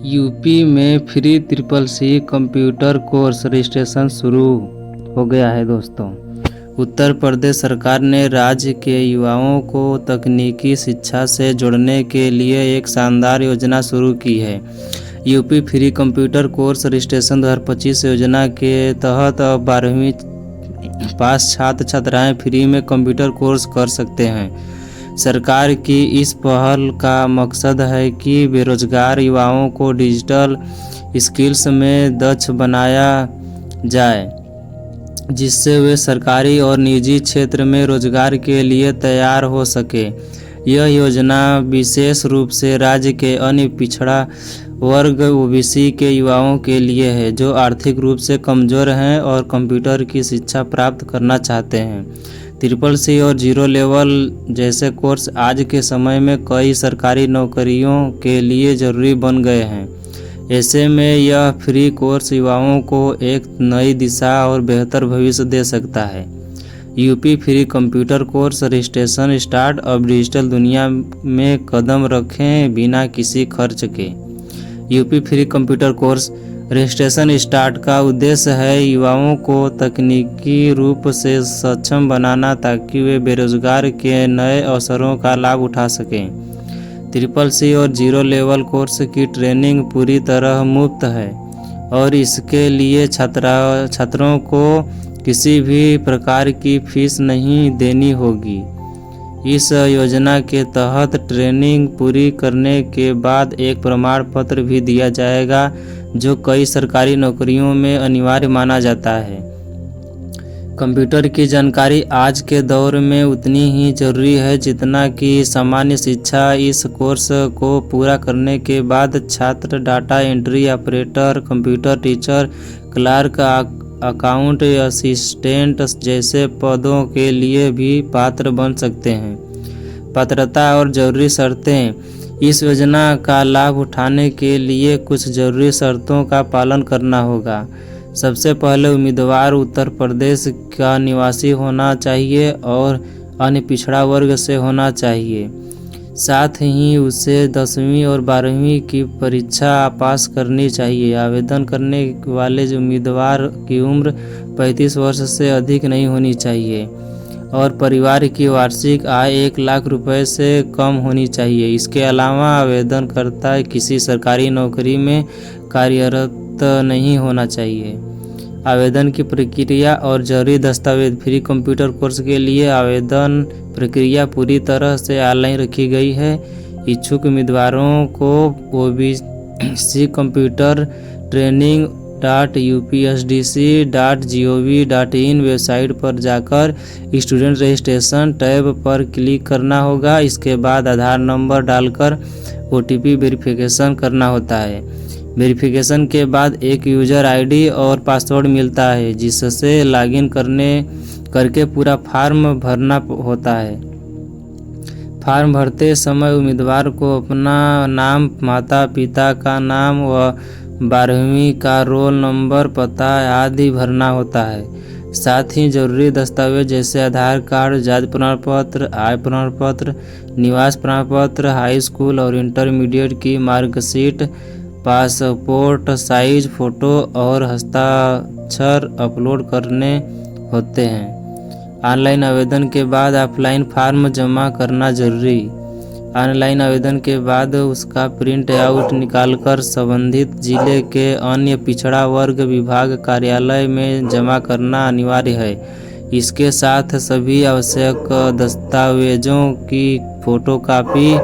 UP में free triple C computer course registration शुरू हो गया है दोस्तों। उत्तर प्रदेश सरकार ने राज्य के युवाओं को तकनीकी शिक्षा से जोड़ने के लिए एक शानदार योजना शुरू की है। UP free computer course registration 2025 योजना के तहत अब 12वीं पास छात्र छात्राएं फ्री में कंप्यूटर कोर्स कर सकते हैं। सरकार की इस पहल का मकसद है कि बेरोजगार युवाओं को डिजिटल स्किल्स में दक्ष बनाया जाए, जिससे वे सरकारी और निजी क्षेत्र में रोजगार के लिए तैयार हो सके। यह योजना विशेष रूप से राज्य के अन्य पिछड़ा वर्ग ओबीसी के युवाओं के लिए है, जो आर्थिक रूप से कमज़ोर हैं और कंप्यूटर की शिक्षा प्राप्त करना चाहते हैं। ट्रिपल सी और जीरो लेवल जैसे कोर्स आज के समय में कई सरकारी नौकरियों के लिए ज़रूरी बन गए हैं। ऐसे में यह फ्री कोर्स युवाओं को एक नई दिशा और बेहतर भविष्य दे सकता है। UP free computer course registration start. अब डिजिटल दुनिया में कदम रखें बिना किसी खर्च के। UP free computer course registration start का उद्देश्य है युवाओं को तकनीकी रूप से सक्षम बनाना, ताकि वे बेरोजगार के नए अवसरों का लाभ उठा सकें। ट्रिपल सी और जीरो लेवल कोर्स की ट्रेनिंग पूरी तरह मुफ्त है और इसके लिए छात्रों को किसी भी प्रकार की फीस नहीं देनी होगी। इस योजना के तहत ट्रेनिंग पूरी करने के बाद एक प्रमाण पत्र भी दिया जाएगा, जो कई सरकारी नौकरियों में अनिवार्य माना जाता है। कंप्यूटर की जानकारी आज के दौर में उतनी ही जरूरी है जितना कि सामान्य शिक्षा। इस कोर्स को पूरा करने के बाद छात्र data entry operator, computer teacher, clerk, account assistant जैसे पदों के लिए भी पात्र बन सकते हैं। पात्रता और ज़रूरी शर्तें। इस योजना का लाभ उठाने के लिए कुछ ज़रूरी शर्तों का पालन करना होगा। सबसे पहले उम्मीदवार उत्तर प्रदेश का निवासी होना चाहिए और अन्य पिछड़ा वर्ग से होना चाहिए। साथ ही उसे 10वीं और 12वीं की परीक्षा पास करनी चाहिए। आवेदन करने वाले उम्मीदवार की उम्र 35 वर्ष से अधिक नहीं होनी चाहिए और परिवार की वार्षिक आय 1 लाख रुपए से कम होनी चाहिए। इसके अलावा आवेदनकर्ता किसी सरकारी नौकरी में कार्यरत नहीं होना चाहिए। आवेदन की प्रक्रिया और जरूरी दस्तावेज। फ्री कंप्यूटर कोर्स के लिए आवेदन प्रक्रिया पूरी तरह से ऑनलाइन रखी गई है। इच्छुक उम्मीदवारों को OBC computer training .upsdc.gov.in website पर जाकर स्टूडेंट रजिस्ट्रेशन टैब पर क्लिक करना होगा। इसके बाद आधार नंबर डालकर OTP वेरिफिकेशन करना होता है। वेरिफिकेशन के बाद एक यूज़र आईडी और पासवर्ड मिलता है, जिससे लॉगिन करके पूरा फॉर्म भरना होता है। फॉर्म भरते समय उम्मीदवार को अपना नाम, माता पिता का नाम व 12वीं का रोल नंबर, पता आदि भरना होता है। साथ ही जरूरी दस्तावेज जैसे आधार कार्ड, जाति प्रमाण पत्र, आय प्रमाण पत्र, निवास प्रमाण पत्र, हाई स्कूल और इंटरमीडिएट की मार्कशीट, पासपोर्ट साइज फ़ोटो और हस्ताक्षर अपलोड करने होते हैं। ऑनलाइन आवेदन के बाद ऑफलाइन फॉर्म जमा करना जरूरी। ऑनलाइन आवेदन के बाद उसका प्रिंट आउट निकालकर संबंधित जिले के अन्य पिछड़ा वर्ग विभाग कार्यालय में जमा करना अनिवार्य है। इसके साथ सभी आवश्यक दस्तावेजों की फोटोकॉपी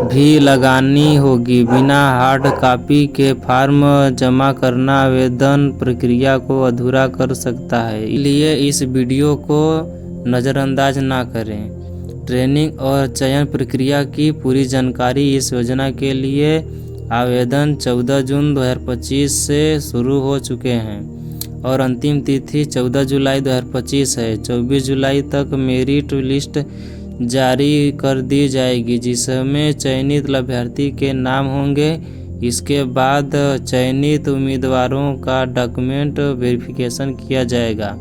भी लगानी होगी। बिना हार्ड कॉपी के फॉर्म जमा करना आवेदन प्रक्रिया को अधूरा कर सकता है, इसलिए इस वीडियो को नज़रअंदाज ना करें। ट्रेनिंग और चयन प्रक्रिया की पूरी जानकारी। इस योजना के लिए आवेदन 14 जून 2025 से शुरू हो चुके हैं और अंतिम तिथि 14 जुलाई 2025 है। 24 जुलाई तक मेरिट लिस्ट जारी कर दी जाएगी, जिसमें चयनित अभ्यर्थी के नाम होंगे। इसके बाद चयनित उम्मीदवारों का डॉक्यूमेंट वेरिफिकेशन किया जाएगा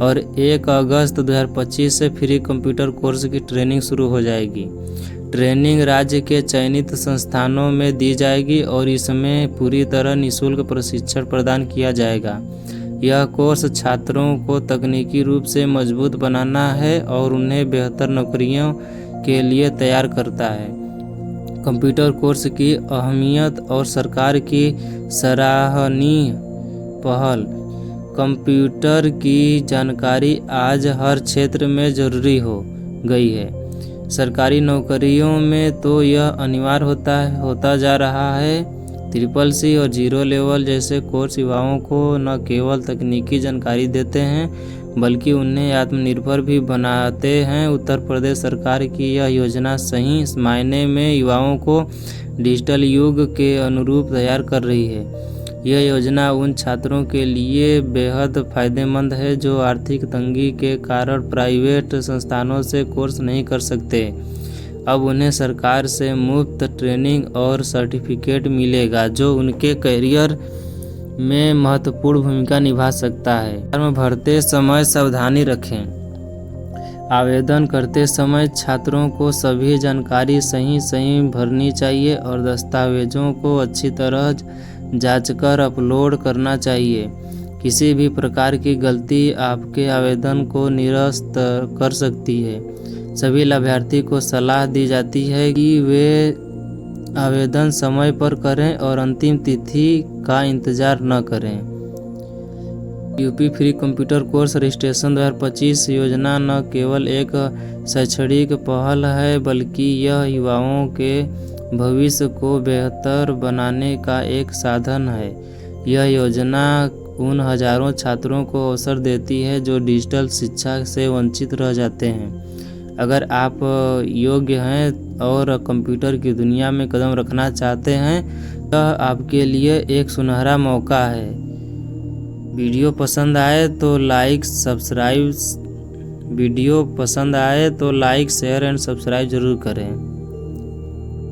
और 1 अगस्त 2025 से फ्री कंप्यूटर कोर्स की ट्रेनिंग शुरू हो जाएगी। ट्रेनिंग राज्य के चयनित संस्थानों में दी जाएगी और इसमें पूरी तरह निःशुल्क प्रशिक्षण प्रदान किया जाएगा। यह कोर्स छात्रों को तकनीकी रूप से मजबूत बनाना है और उन्हें बेहतर नौकरियों के लिए तैयार करता है। कंप्यूटर कोर्स की अहमियत और सरकार की सराहनीय पहल। कंप्यूटर की जानकारी आज हर क्षेत्र में जरूरी हो गई है। सरकारी नौकरियों में तो यह अनिवार्य होता जा रहा है। CCC और जीरो लेवल जैसे कोर्स युवाओं को न केवल तकनीकी जानकारी देते हैं बल्कि उन्हें आत्मनिर्भर भी बनाते हैं। उत्तर प्रदेश सरकार की यह योजना सही मायने में युवाओं को डिजिटल युग के अनुरूप तैयार कर रही है। यह योजना उन छात्रों के लिए बेहद फायदेमंद है जो आर्थिक तंगी के कारण प्राइवेट संस्थानों से कोर्स नहीं कर सकते। अब उन्हें सरकार से मुफ्त ट्रेनिंग और सर्टिफिकेट मिलेगा जो उनके करियर में महत्वपूर्ण भूमिका निभा सकता है। फॉर्म भरते समय सावधानी रखें। आवेदन करते समय छात्रों को सभी जानकारी सही भरनी चाहिए और दस्तावेजों को अच्छी तरह जांचकर अपलोड करना चाहिए। किसी भी प्रकार की गलती आपके आवेदन को निरस्त कर सकती है। सभी लाभार्थी को सलाह दी जाती है कि वे आवेदन समय पर करें और अंतिम तिथि का इंतजार न करें। UP free computer course registration 2025 योजना न केवल एक शैक्षणिक पहल है बल्कि यह युवाओं के भविष्य को बेहतर बनाने का एक साधन है। यह योजना उन हजारों छात्रों को अवसर देती है जो डिजिटल शिक्षा से वंचित रह जाते हैं। अगर आप योग्य हैं और कंप्यूटर की दुनिया में कदम रखना चाहते हैं तो आपके लिए एक सुनहरा मौका है। वीडियो पसंद आए तो लाइक शेयर एंड सब्सक्राइब जरूर करें।